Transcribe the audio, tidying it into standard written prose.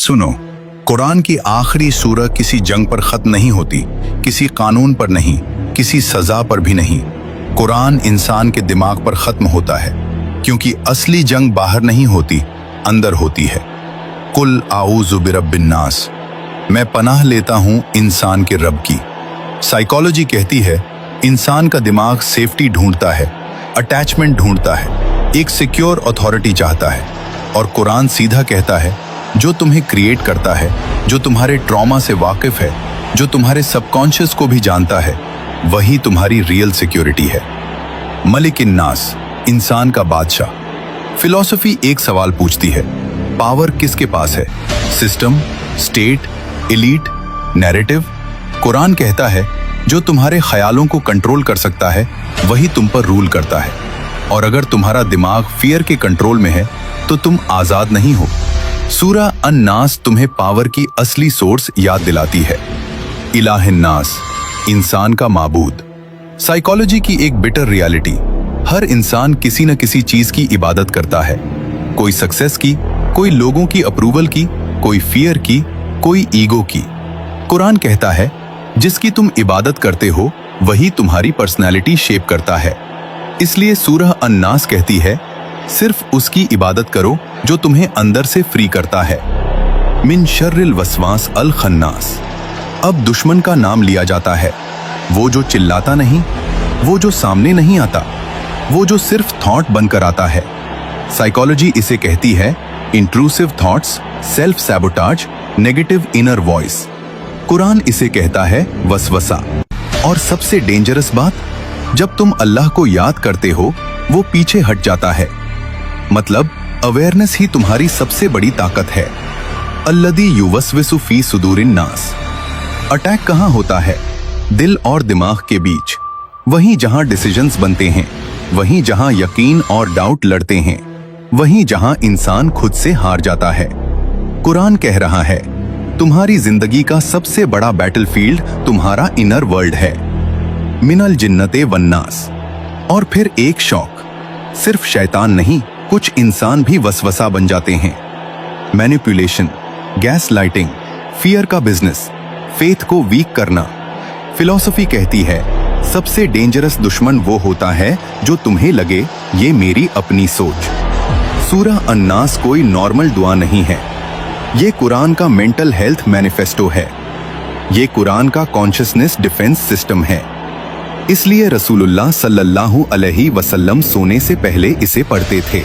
सुनो, कुरान की आखिरी सूरह किसी जंग पर खत्म नहीं होती, किसी कानून पर नहीं, किसी सजा पर भी नहीं। कुरान इंसान के दिमाग पर खत्म होता है, क्योंकि असली जंग बाहर नहीं होती, अंदर होती है। कुल आऊज़ु बिरब्बिन नास, मैं पनाह लेता हूं इंसान के रब की। साइकोलॉजी कहती है इंसान का दिमाग सेफ्टी ढूंढता है, अटैचमेंट ढूंढता है, एक सिक्योर अथॉरिटी चाहता है। और कुरान सीधा कहता है जो तुम्हें क्रिएट करता है, जो तुम्हारे ट्रॉमा से वाकिफ है, जो तुम्हारे सबकॉन्शियस को भी जानता है, वही तुम्हारी रियल सिक्योरिटी है। मलिक नास, इंसान का बादशाह। फिलॉसफी एक सवाल पूछती है, पावर किसके पास है? System, state, elite, narrative? Quran कहता है जो तुम्हारे ख्यालों को कंट्रोल कर सकता है वही तुम पर रूल करता है। और अगर तुम्हारा दिमाग फियर के कंट्रोल में है तो तुम आजाद नहीं हो। सूरह अन-नास तुम्हें पावर की असली सोर्स याद दिलाती है। इलाह-ए-नास, इंसान का माबूद। साइकोलॉजी की एक बिटर रियलिटी, हर इंसान किसी न किसी चीज की इबादत करता है। कोई सक्सेस की, कोई लोगों की अप्रूवल की, कोई फियर की, कोई ईगो की। कुरान कहता है जिसकी तुम इबादत करते हो वही तुम्हारी पर्सनैलिटी शेप करता है। इसलिए सूरह अन-नास कहती है सिर्फ उसकी इबादत करो जो तुम्हें अंदर से फ्री करता है। मिन शर्रिल वसवास अल खन्नास। अब दुश्मन का नाम लिया जाता है, वो जो चिल्लाता नहीं, वो जो सामने नहीं आता, वो जो सिर्फ थॉट बनकर आता है। साइकोलॉजी इसे कहती है intrusive thoughts, self sabotage, negative inner voice. Quran इसे कहता है वसवसा। और सबसे डेंजरस बात, जब तुम अल्लाह को याद करते हो वो पीछे हट जाता है। मतलब अवेयरनेस ही तुम्हारी सबसे बड़ी ताकत है। अल्लदी युवस्विसु फी सुदूरिन नास। अटैक कहाँ होता है? दिल और दिमाग के बीच, वहीं जहां डिसीजंस बनते हैं, वहीं जहां यकीन और डाउट लड़ते हैं, वहीं जहां इंसान खुद से हार जाता है। कुरान कह रहा है तुम्हारी जिंदगी का सबसे बड़ा बैटलफील्ड तुम्हारा इनर वर्ल्ड है। मिनल जिन्नते वन्नास। और फिर एक शौक, सिर्फ शैतान नहीं, कुछ इंसान भी वसवसा बन जाते हैं। मैनिपुलेशन, गैस लाइटिंग, फियर का बिजनेस, फेथ को वीक करना। फिलॉसफी कहती है सबसे डेंजरस दुश्मन वो होता है जो तुम्हें लगे ये मेरी अपनी सोच। सूरह अन-नास कोई नॉर्मल दुआ नहीं है, ये कुरान का मेंटल हेल्थ मैनिफेस्टो है। ये कुरान का कॉन्शियसनेस डिफेंस सिस्टम है। इसलिए रसूलुल्लाह सल्लल्लाहु अलैहि वसल्लम सोने से पहले इसे पढ़ते थे।